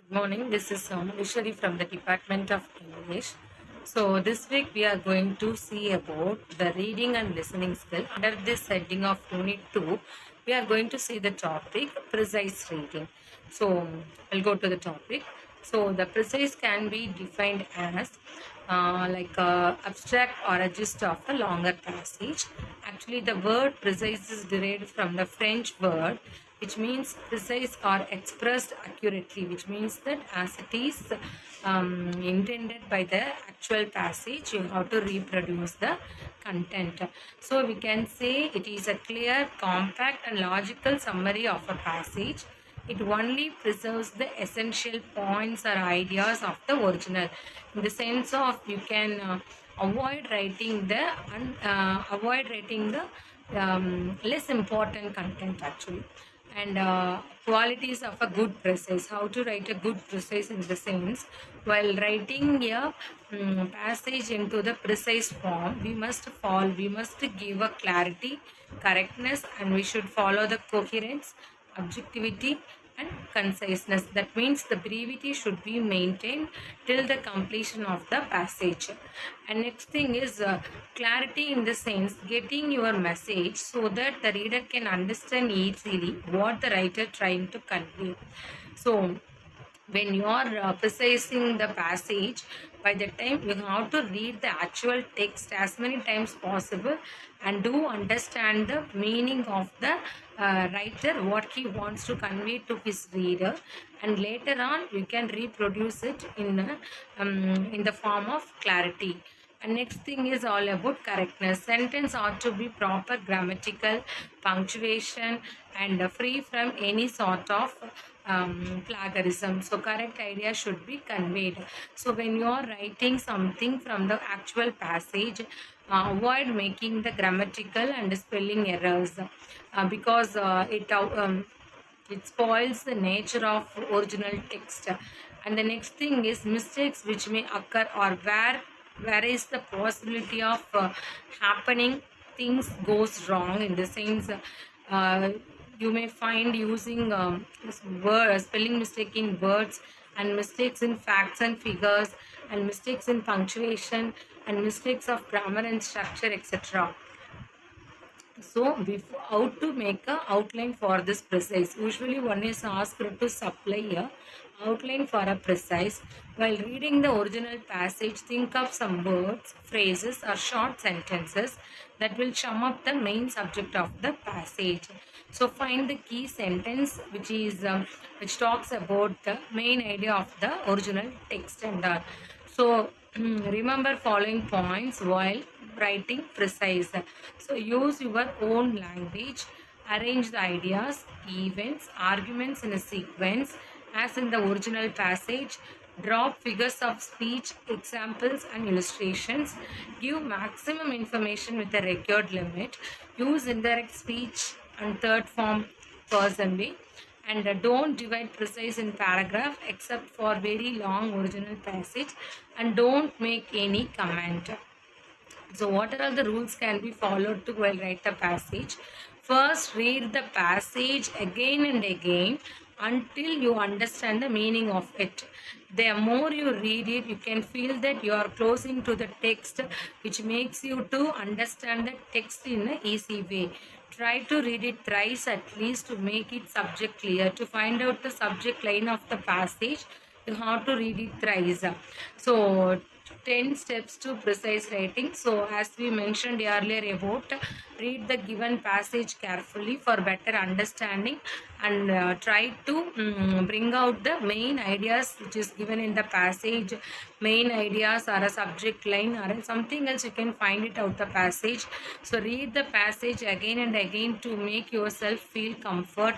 Good morning. This is Vishwari from the Department of English. So this week we are going to see about the reading and listening skill. Under this heading of Unit 2, we are going to see the topic precise reading. So I'll go to the topic. So the precise can be defined as like a abstract or a gist of a longer passage. Actually, the word precise is derived from the French word which means precise or expressed accurately, which means that as it is intended by the actual passage, you have to reproduce the content. So we can say it is a clear, compact and logical summary of a passage. It only preserves the essential points or ideas of the original. In the sense of you can avoid writing the less important content actually. And qualities of a good precise, how to write a good precise in the sense, while writing a passage into the precise form, we must give a clarity, correctness, and we should follow the coherence, objectivity and conciseness. That means the brevity should be maintained till the completion of the passage. And next thing is clarity, in the sense getting your message so that the reader can understand easily what the writer trying to convey. So when you are precising the passage, by the time you have to read the actual text as many times possible and do understand the meaning of the writer, what he wants to convey to his reader, and later on you can reproduce it in the form of clarity. And next thing is all about correctness. Sentence ought to be proper grammatical, punctuation, and free from any sort of plagiarism. So correct idea should be conveyed. So when you are writing something from the actual passage, avoid making the grammatical and spelling errors because it spoils the nature of original text. And the next thing is mistakes which may occur, or where is the possibility of happening, things goes wrong. In the sense uh, you may find using spelling mistake in words, and mistakes in facts and figures, and mistakes in punctuation, and mistakes of grammar and structure, etc. So before, how to make a outline for this precise? Usually one is asked to supply a outline for a precise. While reading the original passage, think of some words, phrases or short sentences that will sum up the main subject of the passage. So find the key sentence which talks about the main idea of the original text and all. So remember following points while writing precise. So use your own language, arrange the ideas, events, arguments in a sequence as in the original passage. Drop figures of speech, examples and illustrations. Give maximum information with a record limit. Use indirect speech and third form person way. And don't divide precise in paragraph except for very long original passage, and don't make any comment. So what are all the rules can be followed to while write a passage? First, read the passage again and again until you understand the meaning of it. The more you read it, you can feel that you are closing to the text, which makes you to understand the text in an easy way. Try to read it thrice at least to make it subject clear. To find out the subject line of the passage, you have to read it thrice. So 10 steps to precise writing. So as we mentioned earlier about, read the given passage carefully for better understanding, and try to bring out the main ideas which is given in the passage. Main ideas or a subject line or something else, you can find it out the passage. So read the passage again and again to make yourself feel comfort.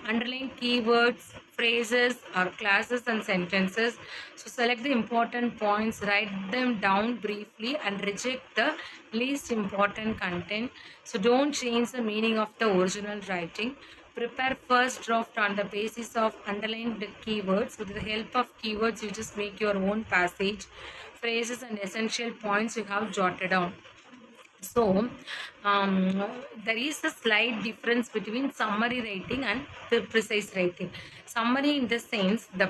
Underline keywords, phrases or classes and sentences. So select the important points, write them down briefly and reject the least important content. So don't change the meaning of the original writing. Prepare first draft on the basis of underlined keywords. With the help of keywords, you just make your own passage. Phrases and essential points you have jotted down. So, um, there is a slight difference between summary writing and precise writing. Summary, in the sense, the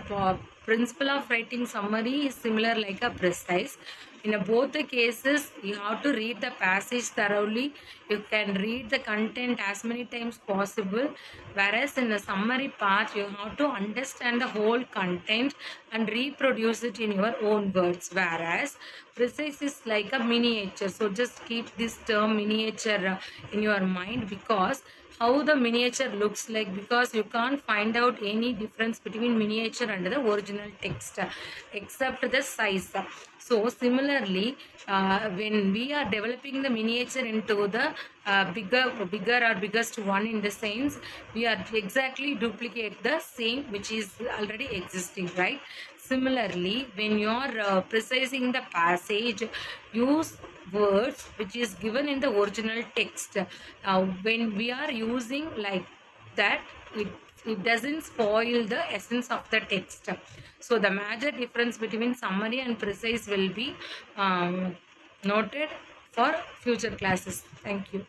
principle of writing summary is similar like a precise. In both the cases, you have to read the passage thoroughly. You can read the content as many times possible. Whereas in the summary part, you have to understand the whole content and reproduce it in your own words. Whereas precise is like a miniature. So just keep this term miniature in your mind, because how the miniature looks like, because you can't find out any difference between miniature and the original text except the size. So similarly, when we are developing the miniature into the bigger or biggest one, in the sense we are exactly duplicate the same which is already existing, right? Similarly, when you are precising the passage, use words which is given in the original text. When we are using like that, it doesn't spoil the essence of the text. So the major difference between summary and precise will be noted for future classes. Thank you.